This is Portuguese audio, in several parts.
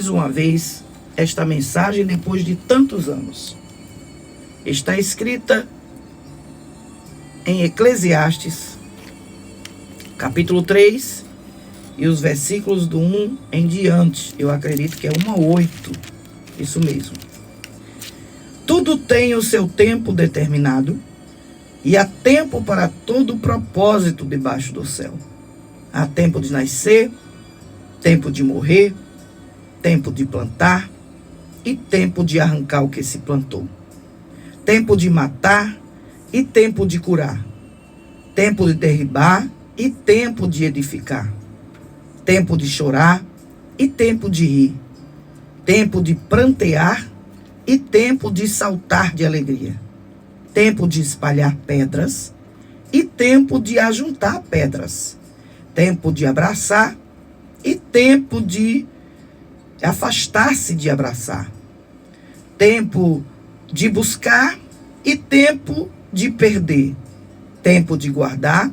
uma vez esta mensagem depois de tantos anos. Está escrita em Eclesiastes, capítulo 3, e os versículos do 1 em diante. Eu acredito que é 1 a 8. Isso mesmo. Tudo tem o seu tempo determinado, e há tempo para todo propósito debaixo do céu. Há tempo de nascer, tempo de morrer, tempo de plantar e tempo de arrancar o que se plantou. Tempo de matar e tempo de curar. Tempo de derribar e tempo de edificar. Tempo de chorar e tempo de rir. Tempo de prantear e tempo de saltar de alegria. Tempo de espalhar pedras e tempo de ajuntar pedras. Tempo de abraçar e tempo de afastar-se de abraçar. Tempo de buscar e tempo de perder. Tempo de guardar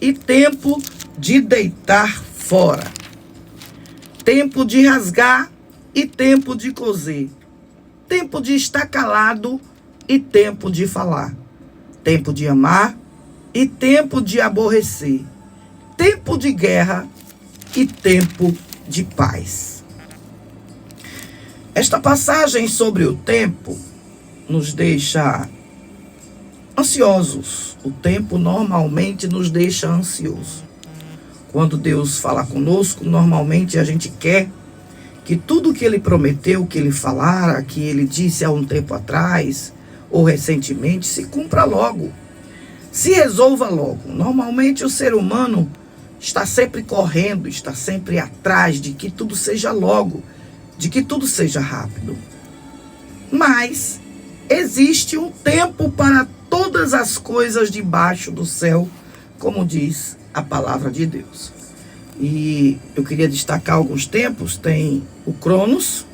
e tempo de deitar fora. Tempo de rasgar e tempo de coser. Tempo de estar calado e tempo de falar. Tempo de amar e tempo de aborrecer. Tempo de guerra e tempo de paz. Esta passagem sobre o tempo nos deixa ansiosos. O tempo normalmente nos deixa ansioso. Quando Deus fala conosco, normalmente a gente quer que tudo que Ele prometeu, que Ele falara, que Ele disse há um tempo atrás ou recentemente, se cumpra logo. Se resolva logo. Normalmente o ser humano está sempre correndo, está sempre atrás de que tudo seja logo, de que tudo seja rápido. Mas existe um tempo para todas as coisas debaixo do céu, como diz a palavra de Deus. E eu queria destacar alguns tempos. Tem o Cronos,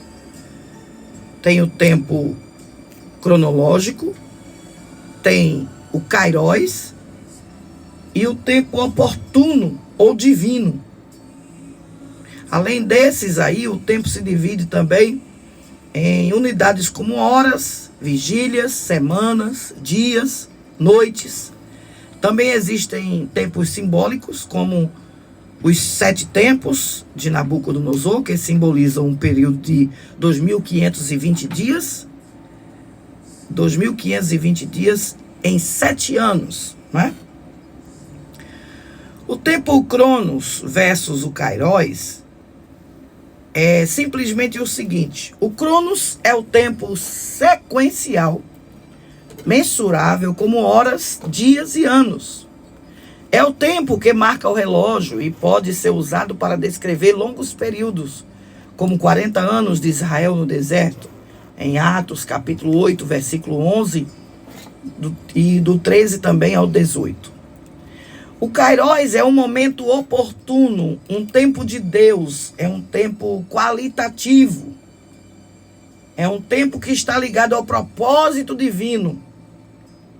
tem o tempo cronológico, tem o Kairos e o tempo oportuno ou divino. Além desses aí, o tempo se divide também em unidades como horas, vigílias, semanas, dias, noites. Também existem tempos simbólicos, como os 7 tempos de Nabucodonosor, que simbolizam um período de 2.520 dias. 2.520 dias em 7 anos, não é? O tempo Cronos versus o Kairos é simplesmente o seguinte: o Cronos é o tempo sequencial, mensurável como horas, dias e anos. É o tempo que marca o relógio e pode ser usado para descrever longos períodos, como 40 anos de Israel no deserto, em Atos capítulo 8, versículo 11, e do 13 também ao 18. O Kairos é um momento oportuno, um tempo de Deus, é um tempo qualitativo. É um tempo que está ligado ao propósito divino.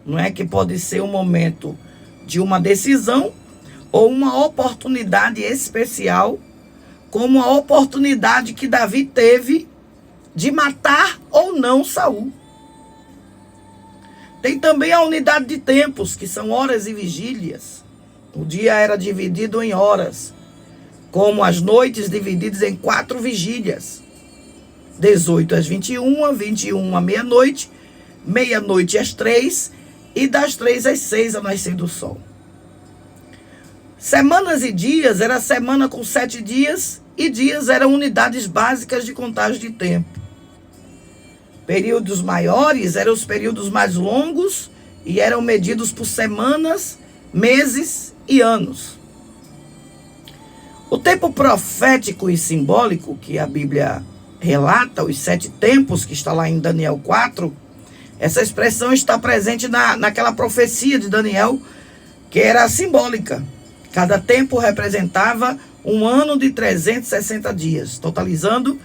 Não é que pode ser um momento de uma decisão ou uma oportunidade especial, como a oportunidade que Davi teve de matar ou não Saul. Tem também a unidade de tempos, que são horas e vigílias. O dia era dividido em horas, como as noites divididas em 4 vigílias. 18 às 21, 21 à meia-noite, meia-noite às 3 e das 3 às 6 ao nascer do sol. Semanas e dias era semana com 7 dias e dias eram unidades básicas de contagem de tempo. Períodos maiores eram os períodos mais longos e eram medidos por semanas, meses e anos. O tempo profético e simbólico que a Bíblia relata, os 7 tempos, que está lá em Daniel 4, essa expressão está presente naquela profecia de Daniel, que era simbólica. Cada tempo representava um ano de 360 dias, totalizando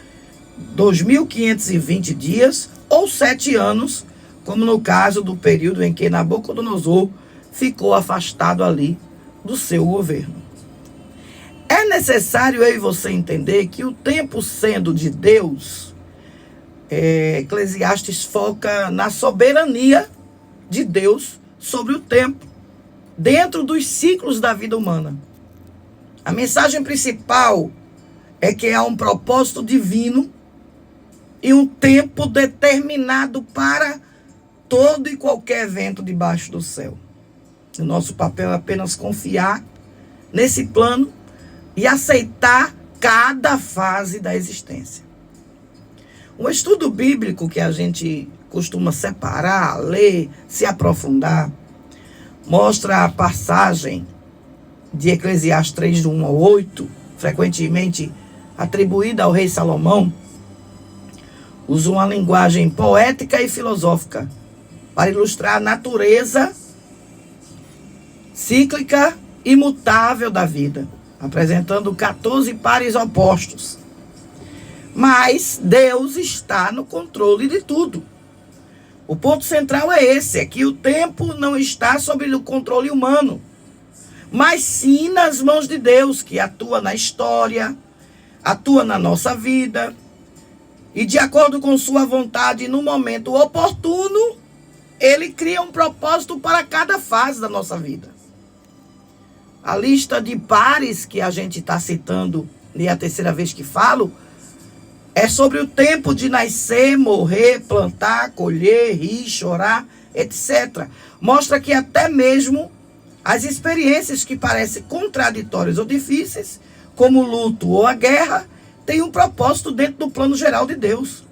2.520 dias ou 7 anos, como no caso do período em que Nabucodonosor ficou afastado ali do seu governo. É necessário eu e você entender que o tempo sendo de Deus, Eclesiastes foca na soberania de Deus sobre o tempo, dentro dos ciclos da vida humana. A mensagem principal é que há um propósito divino e um tempo determinado para todo e qualquer evento debaixo do céu. O nosso papel é apenas confiar nesse plano e aceitar cada fase da existência. Um estudo bíblico que a gente costuma separar, ler, se aprofundar, mostra a passagem de Eclesiastes 3, do 1 ao 8, frequentemente atribuída ao rei Salomão. Usa uma linguagem poética e filosófica para ilustrar a natureza cíclica e mutável da vida, apresentando 14 pares opostos. Mas Deus está no controle de tudo. O ponto central é esse, é que o tempo não está sob o controle humano, mas sim nas mãos de Deus, que atua na história, atua na nossa vida, e de acordo com sua vontade, no momento oportuno, ele cria um propósito para cada fase da nossa vida. A lista de pares que a gente está citando, e é a terceira vez que falo, é sobre o tempo de nascer, morrer, plantar, colher, rir, chorar, etc. Mostra que até mesmo as experiências que parecem contraditórias ou difíceis, como o luto ou a guerra, têm um propósito dentro do plano geral de Deus.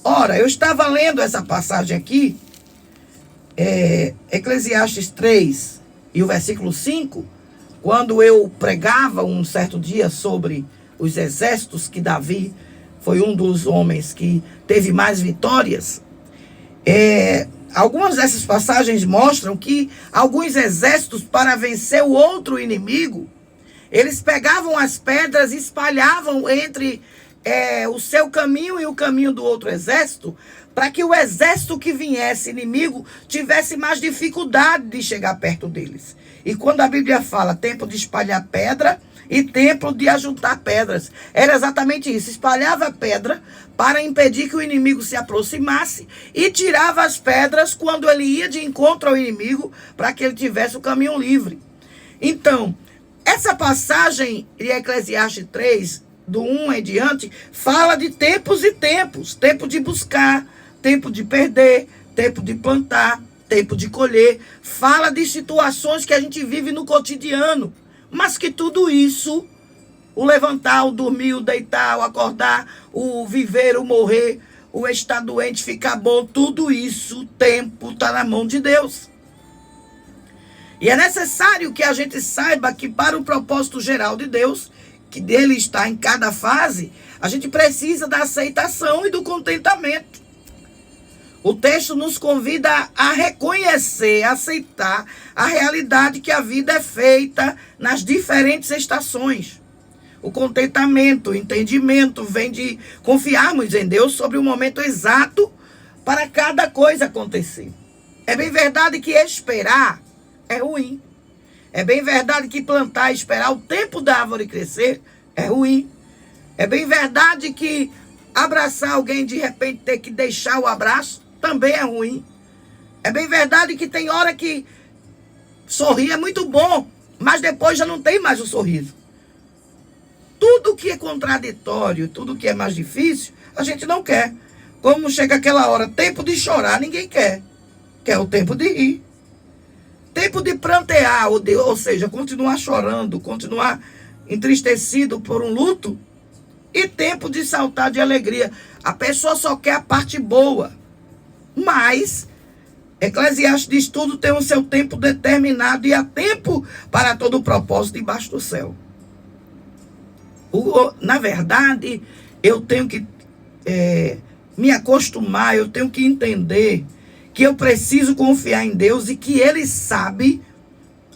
Ora, eu estava lendo essa passagem aqui, Eclesiastes 3 e o versículo 5, quando eu pregava um certo dia sobre os exércitos que Davi foi um dos homens que teve mais vitórias. Algumas dessas passagens mostram que alguns exércitos, para vencer o outro inimigo, eles pegavam as pedras e espalhavam entre o seu caminho e o caminho do outro exército, para que o exército que viesse inimigo tivesse mais dificuldade de chegar perto deles. E quando a Bíblia fala tempo de espalhar pedra e tempo de ajuntar pedras, era exatamente isso. Espalhava pedra para impedir que o inimigo se aproximasse e tirava as pedras quando ele ia de encontro ao inimigo, para que ele tivesse o caminho livre. Então, essa passagem de Eclesiastes 3, do 1 em diante, fala de tempos e tempos. Tempo de buscar, tempo de perder, tempo de plantar, tempo de colher. Fala de situações que a gente vive no cotidiano, mas que tudo isso, o levantar, o dormir, o deitar, o acordar, o viver, o morrer, o estar doente, ficar bom, tudo isso, o tempo está na mão de Deus. E é necessário que a gente saiba que para o propósito geral de Deus, que dele está em cada fase, a gente precisa da aceitação e do contentamento. O texto nos convida a reconhecer, a aceitar a realidade que a vida é feita nas diferentes estações. O contentamento, o entendimento vem de confiarmos em Deus sobre o momento exato para cada coisa acontecer. É bem verdade que esperar é ruim. É bem verdade que plantar e esperar o tempo da árvore crescer é ruim. É bem verdade que abraçar alguém de repente ter que deixar o abraço também é ruim. É bem verdade que tem hora que sorrir é muito bom, mas depois já não tem mais o sorriso. Tudo que é contraditório, tudo que é mais difícil, a gente não quer. Como chega aquela hora, tempo de chorar, ninguém quer. Quer o tempo de rir. Tempo de prantear, ou seja, continuar chorando, continuar entristecido por um luto. E tempo de saltar de alegria. A pessoa só quer a parte boa. Mas Eclesiastes diz: tudo tem o seu tempo determinado e há tempo para todo o propósito debaixo do céu. Na verdade, eu tenho que me acostumar, eu tenho que entender que eu preciso confiar em Deus e que Ele sabe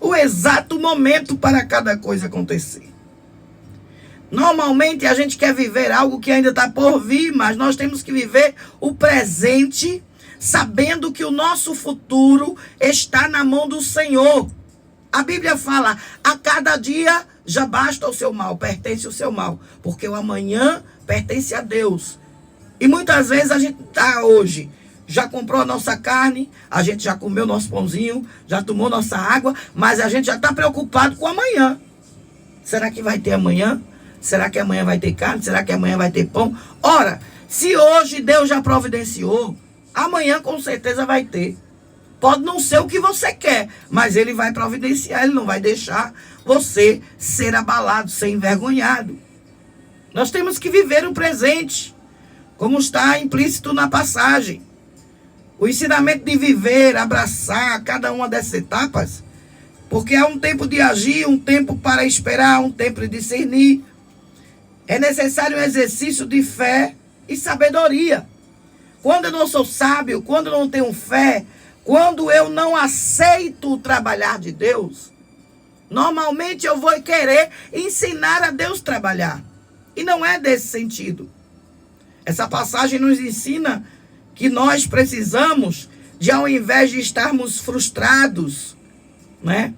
o exato momento para cada coisa acontecer. Normalmente a gente quer viver algo que ainda está por vir, mas nós temos que viver o presente, sabendo que o nosso futuro está na mão do Senhor. A Bíblia fala: a cada dia já basta o seu mal, pertence o seu mal, porque o amanhã pertence a Deus. E muitas vezes a gente está hoje, já comprou a nossa carne, a gente já comeu nosso pãozinho, já tomou nossa água, mas a gente já está preocupado com amanhã. Será que vai ter amanhã? Será que amanhã vai ter carne? Será que amanhã vai ter pão? Ora, se hoje Deus já providenciou, amanhã com certeza vai ter. Pode não ser o que você quer, mas Ele vai providenciar, Ele não vai deixar você ser abalado, ser envergonhado. Nós temos que viver o presente, como está implícito na passagem. O ensinamento de viver, abraçar cada uma dessas etapas, porque há um tempo de agir, um tempo para esperar, um tempo de discernir. É necessário um exercício de fé e sabedoria. Quando eu não sou sábio, quando eu não tenho fé, quando eu não aceito o trabalhar de Deus, normalmente eu vou querer ensinar a Deus a trabalhar. E não é desse sentido. Essa passagem nos ensina que nós precisamos de, ao invés de estarmos frustrados, né,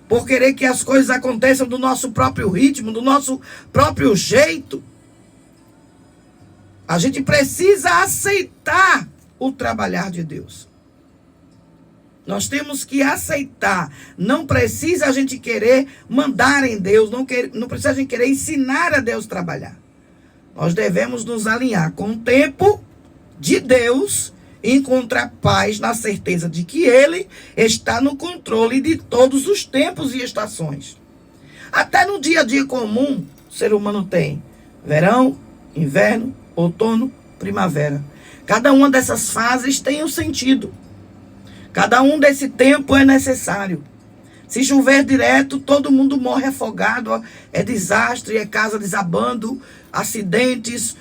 por querer que as coisas aconteçam do nosso próprio ritmo, do nosso próprio jeito, a gente precisa aceitar o trabalhar de Deus. Nós temos que aceitar. Não precisa a gente querer mandar em Deus, não precisa a gente querer ensinar a Deus a trabalhar. Nós devemos nos alinhar com o tempo de Deus e encontrar paz na certeza de que Ele está no controle de todos os tempos e estações. Até no dia a dia comum, o ser humano tem verão, inverno, outono, primavera. Cada uma dessas fases tem um sentido. Cada um desse tempo é necessário. Se chover direto, todo mundo morre afogado. É desastre, é casa desabando, acidentes.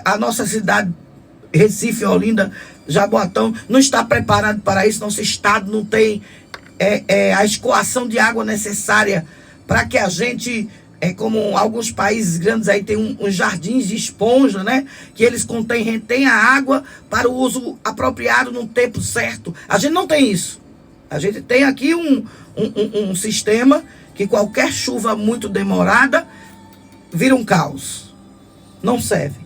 A nossa cidade, Recife, Olinda, Jaboatão, não está preparado para isso. Nosso estado não tem a escoação de água necessária para que a gente, como alguns países grandes aí tem uns jardins de esponja, né? Que eles retêm a água para o uso apropriado no tempo certo. A gente não tem isso. A gente tem aqui um sistema que qualquer chuva muito demorada vira um caos. Não serve.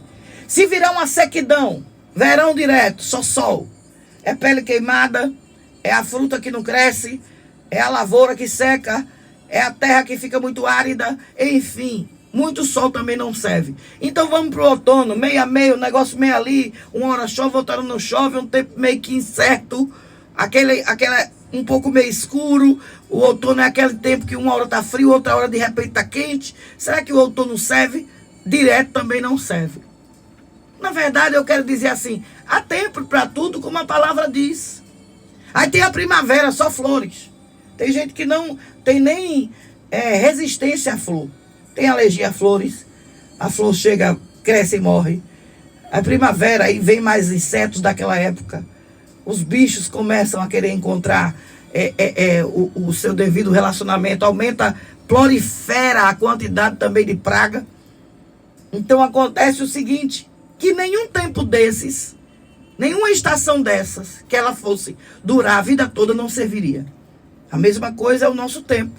Se virar uma sequidão, verão direto, só sol, é pele queimada, é a fruta que não cresce, é a lavoura que seca, é a terra que fica muito árida, enfim, muito sol também não serve. Então vamos para o outono, meio a meio, negócio meio ali, uma hora chove, outra hora não chove, um tempo meio que incerto, aquele um pouco meio escuro. O outono é aquele tempo que uma hora está frio, outra hora de repente está quente. Será que o outono serve? Direto também não serve. Na verdade, eu quero dizer assim, há tempo para tudo, como a palavra diz. Aí tem a primavera, só flores. Tem gente que não tem nem resistência à flor. Tem alergia a flores. A flor chega, cresce e morre. A primavera, aí vem mais insetos daquela época. Os bichos começam a querer encontrar o seu devido relacionamento. Aumenta, prolifera a quantidade também de praga. Então acontece o seguinte, que nenhum tempo desses, nenhuma estação dessas, que ela fosse durar a vida toda, não serviria. A mesma coisa é o nosso tempo.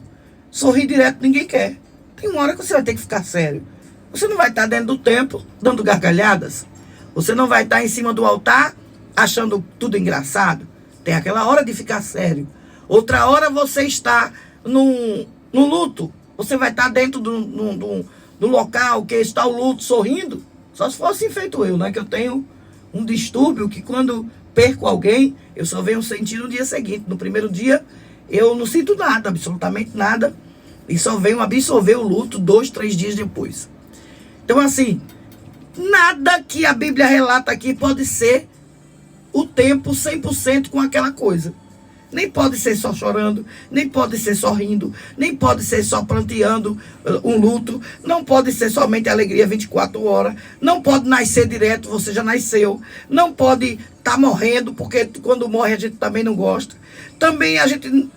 Sorrir direto ninguém quer. Tem uma hora que você vai ter que ficar sério. Você não vai estar dentro do templo dando gargalhadas. Você não vai estar em cima do altar achando tudo engraçado. Tem aquela hora de ficar sério. Outra hora você está no luto. Você vai estar dentro do local que está o luto sorrindo. Só se fosse feito eu, né? Que eu tenho um distúrbio que quando perco alguém, eu só venho sentir no dia seguinte. No primeiro dia, eu não sinto nada, absolutamente nada. E só venho absorver o luto 2, 3 dias depois. Então, assim, nada que a Bíblia relata aqui pode ser o tempo 100% com aquela coisa. Nem pode ser só chorando, nem pode ser só rindo, nem pode ser só planteando um luto, não pode ser somente alegria 24 horas, não pode nascer direto, você já nasceu, não pode estar morrendo, porque quando morre a gente também não gosta. Também a gente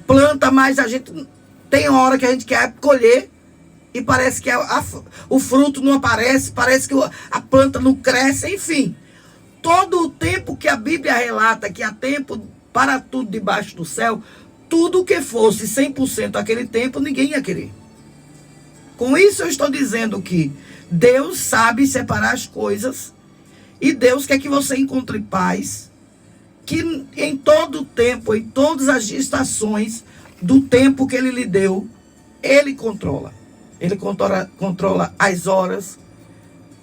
planta, mas a gente tem hora que a gente quer colher e parece que o fruto não aparece, parece que a planta não cresce, enfim. Todo o tempo que a Bíblia relata que há tempo para tudo debaixo do céu, tudo que fosse 100% aquele tempo, ninguém ia querer. Com isso eu estou dizendo que Deus sabe separar as coisas e Deus quer que você encontre paz, que em todo o tempo, em todas as estações do tempo que Ele lhe deu, Ele controla. Ele controla as horas.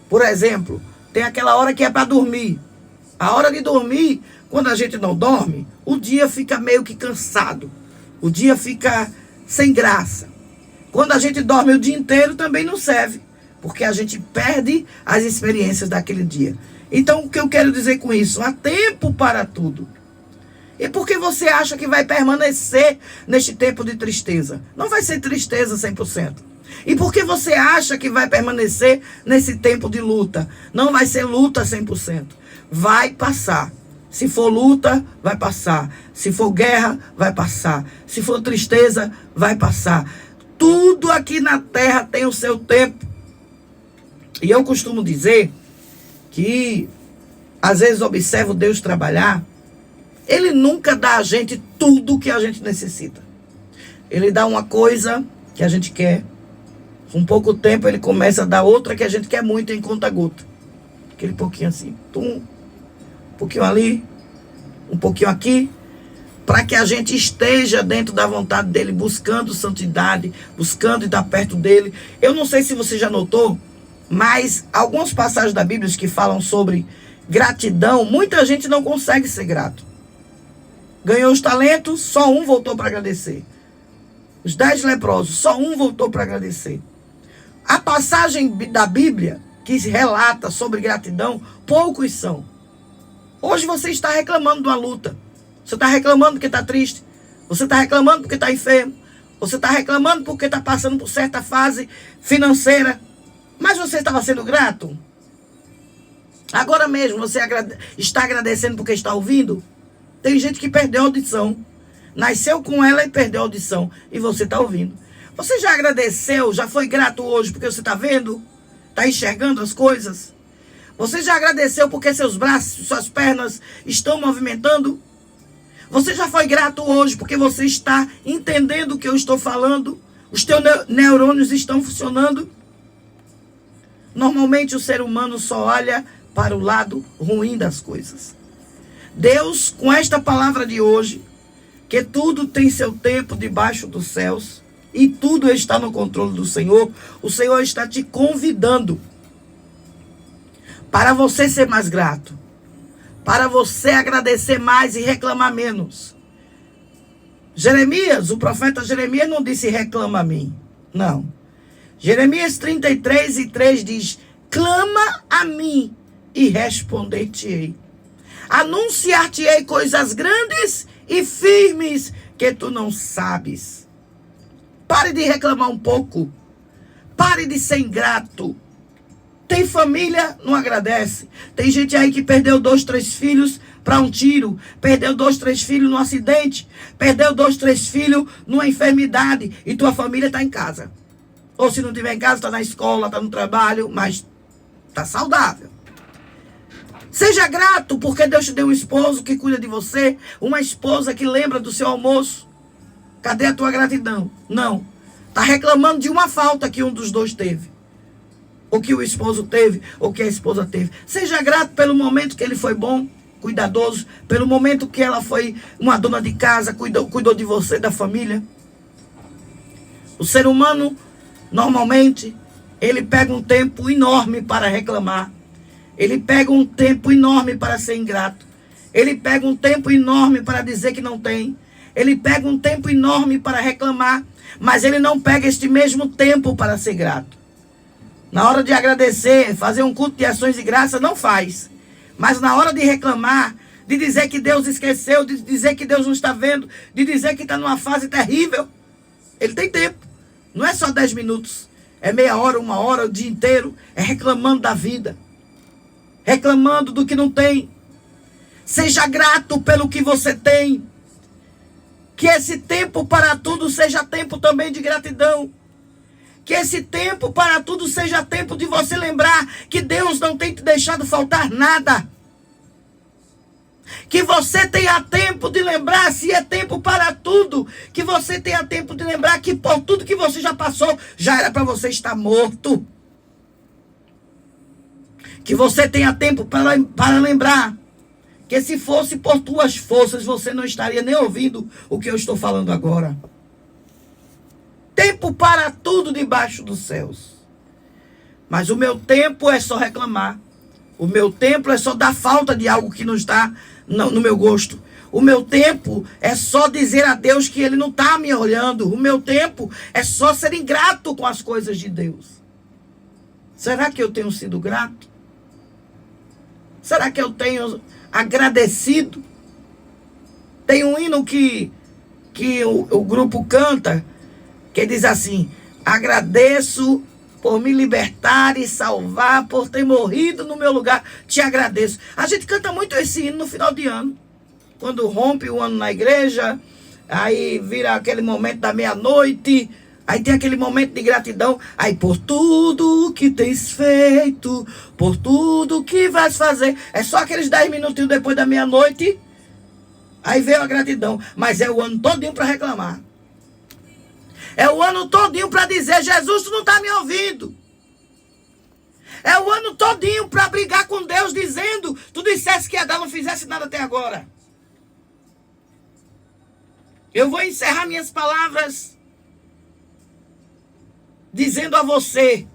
Por exemplo, tem aquela hora que é para dormir. A hora de dormir, quando a gente não dorme, o dia fica meio que cansado. O dia fica sem graça. Quando a gente dorme o dia inteiro, também não serve, porque a gente perde as experiências daquele dia. Então, o que eu quero dizer com isso? Há tempo para tudo. E por que você acha que vai permanecer neste tempo de tristeza? Não vai ser tristeza 100%. E por que você acha que vai permanecer nesse tempo de luta? Não vai ser luta 100%. Vai passar. Se for luta, vai passar. Se for guerra, vai passar. Se for tristeza, vai passar. Tudo aqui na terra tem o seu tempo. E eu costumo dizer que, às vezes, observo Deus trabalhar. Ele nunca dá a gente tudo o que a gente necessita. Ele dá uma coisa que a gente quer. Com pouco tempo, ele começa a dar outra que a gente quer muito em conta-gota. Aquele pouquinho assim. Um pouquinho ali, um pouquinho aqui. Para que a gente esteja dentro da vontade dele, buscando santidade, buscando estar perto dele. Eu não sei se você já notou, mas algumas passagens da Bíblia que falam sobre gratidão, muita gente não consegue ser grato. Ganhou os talentos, só um voltou para agradecer. Os 10 leprosos, só um voltou para agradecer. A passagem da Bíblia que relata sobre gratidão, poucos são. Hoje você está reclamando de uma luta. Você está reclamando porque está triste. Você está reclamando porque está enfermo. Você está reclamando porque está passando por certa fase financeira. Mas você estava sendo grato? Agora mesmo você está agradecendo porque está ouvindo? Tem gente que perdeu a audição. Nasceu com ela e perdeu a audição. E você está ouvindo. Você já agradeceu, já foi grato hoje porque você está vendo? Está enxergando as coisas? Você já agradeceu porque seus braços, suas pernas estão movimentando? Você já foi grato hoje porque você está entendendo o que eu estou falando? Os teus neurônios estão funcionando? Normalmente o ser humano só olha para o lado ruim das coisas. Deus, com esta palavra de hoje, que tudo tem seu tempo debaixo dos céus e tudo está no controle do Senhor, o Senhor está te convidando para você ser mais grato, para você agradecer mais e reclamar menos. Jeremias, o profeta Jeremias não disse reclama a mim, não. Jeremias 33:3 diz, clama a mim e responder-te-ei. Anunciar-te-ei coisas grandes e firmes que tu não sabes. Pare de reclamar um pouco. Pare de ser ingrato. Tem família, não agradece. Tem gente aí que perdeu 2, 3 filhos para um tiro. Perdeu 2, 3 filhos num acidente. Perdeu 2, 3 filhos numa enfermidade. E tua família está em casa. Ou se não estiver em casa, está na escola, está no trabalho, mas está saudável. Seja grato porque Deus te deu um esposo que cuida de você. Uma esposa que lembra do seu almoço. Cadê a tua gratidão? Não. Está reclamando de uma falta que um dos dois teve. Ou que o esposo teve, ou que a esposa teve. Seja grato pelo momento que ele foi bom, cuidadoso. Pelo momento que ela foi uma dona de casa, cuidou de você, da família. O ser humano, normalmente, ele pega um tempo enorme para reclamar. Ele pega um tempo enorme para ser ingrato. Ele pega um tempo enorme para dizer que não tem. Ele pega um tempo enorme para reclamar. Mas ele não pega este mesmo tempo para ser grato. Na hora de agradecer, fazer um culto de ações de graça, não faz. Mas na hora de reclamar, de dizer que Deus esqueceu, de dizer que Deus não está vendo, de dizer que está numa fase terrível, ele tem tempo. Não é só 10 minutos. É meia hora, 1 hora, o dia inteiro. É reclamando da vida. Reclamando do que não tem. Seja grato pelo que você tem. Que esse tempo para tudo seja tempo também de gratidão. Que esse tempo para tudo seja tempo de você lembrar que Deus não tem te deixado faltar nada. Que você tenha tempo de lembrar, se é tempo para tudo. Que você tenha tempo de lembrar que por tudo que você já passou, já era para você estar morto. Que você tenha tempo para lembrar que se fosse por tuas forças, você não estaria nem ouvindo o que eu estou falando agora. Tempo para tudo debaixo dos céus. Mas o meu tempo é só reclamar. O meu tempo é só dar falta de algo que não está no meu gosto. O meu tempo é só dizer a Deus que Ele não está me olhando. O meu tempo é só ser ingrato com as coisas de Deus. Será que eu tenho sido grato? Será que eu tenho agradecido? Tem um hino que o grupo canta, que diz assim: agradeço por me libertar e salvar, por ter morrido no meu lugar, te agradeço. A gente canta muito esse hino no final de ano, quando rompe o ano na igreja, aí vira aquele momento da meia-noite, aí tem aquele momento de gratidão, aí por tudo que tens feito, por tudo que vais fazer, é só aqueles 10 minutinhos depois da meia-noite, aí veio a gratidão, mas é o ano todinho para reclamar. É o ano todinho para dizer: Jesus, tu não está me ouvindo. É o ano todinho para brigar com Deus, dizendo: tu dissesse que ia dar, não fizesse nada até agora. Eu vou encerrar minhas palavras dizendo a você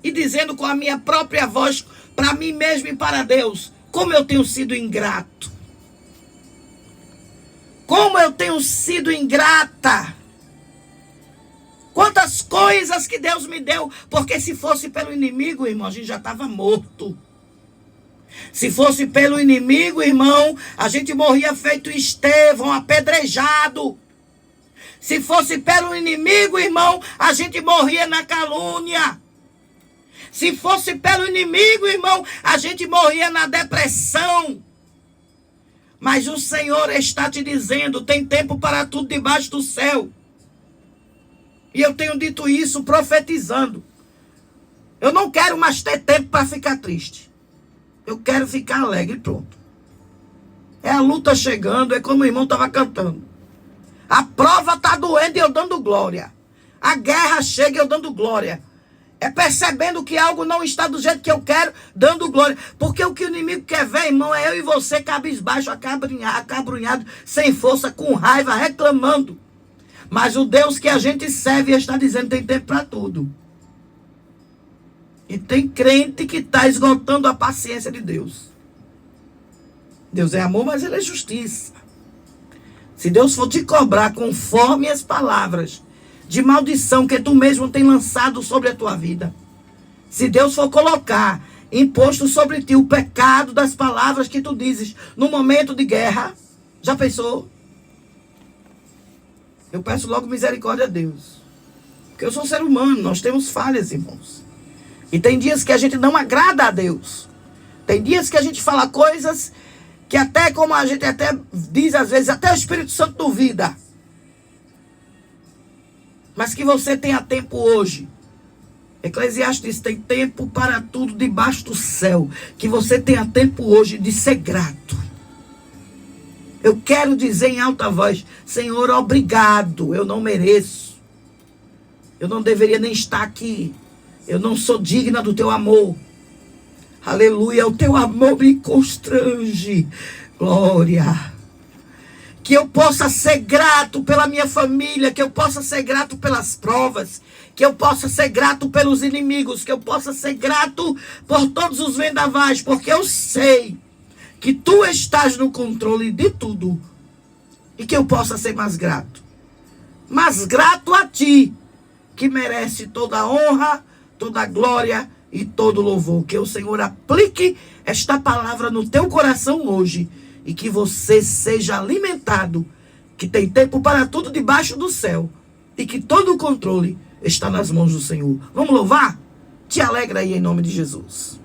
e dizendo com a minha própria voz para mim mesmo e para Deus: como eu tenho sido ingrato. Como eu tenho sido ingrata. Quantas coisas que Deus me deu, porque se fosse pelo inimigo, irmão, a gente já estava morto. Se fosse pelo inimigo, irmão, a gente morria feito Estevão, apedrejado. Se fosse pelo inimigo, irmão, a gente morria na calúnia. Se fosse pelo inimigo, irmão, a gente morria na depressão. Mas o Senhor está te dizendo: tem tempo para tudo debaixo do céu. E eu tenho dito isso profetizando. Eu não quero mais ter tempo para ficar triste. Eu quero ficar alegre, pronto. É a luta chegando, é como o irmão estava cantando. A prova está doendo e eu dando glória. A guerra chega e eu dando glória. É percebendo que algo não está do jeito que eu quero, dando glória. Porque o que o inimigo quer ver, irmão, é eu e você cabisbaixo, acabrunhado, sem força, com raiva, reclamando. Mas o Deus que a gente serve está dizendo: tem tempo para tudo. E tem crente que está esgotando a paciência de Deus. Deus é amor, mas Ele é justiça. Se Deus for te cobrar conforme as palavras de maldição que tu mesmo tem lançado sobre a tua vida, se Deus for colocar imposto sobre ti o pecado das palavras que tu dizes no momento de guerra, já pensou? Eu peço logo misericórdia a Deus. Porque eu sou um ser humano, nós temos falhas, irmãos. E tem dias que a gente não agrada a Deus. Tem dias que a gente fala coisas que até, como a gente até diz às vezes, até o Espírito Santo duvida. Mas que você tenha tempo hoje. Eclesiastes tem tempo para tudo debaixo do céu. Que você tenha tempo hoje de ser grato. Eu quero dizer em alta voz: Senhor, obrigado, eu não mereço. Eu não deveria nem estar aqui. Eu não sou digna do teu amor. Aleluia, o teu amor me constrange. Glória. Que eu possa ser grato pela minha família, que eu possa ser grato pelas provas, que eu possa ser grato pelos inimigos, que eu possa ser grato por todos os vendavais, porque eu sei que tu estás no controle de tudo. E que eu possa ser mais grato. Mas grato a ti, que merece toda a honra, toda a glória e todo o louvor. Que o Senhor aplique esta palavra no teu coração hoje. E que você seja alimentado. Que tem tempo para tudo debaixo do céu. E que todo o controle está nas mãos do Senhor. Vamos louvar? Te alegra aí em nome de Jesus.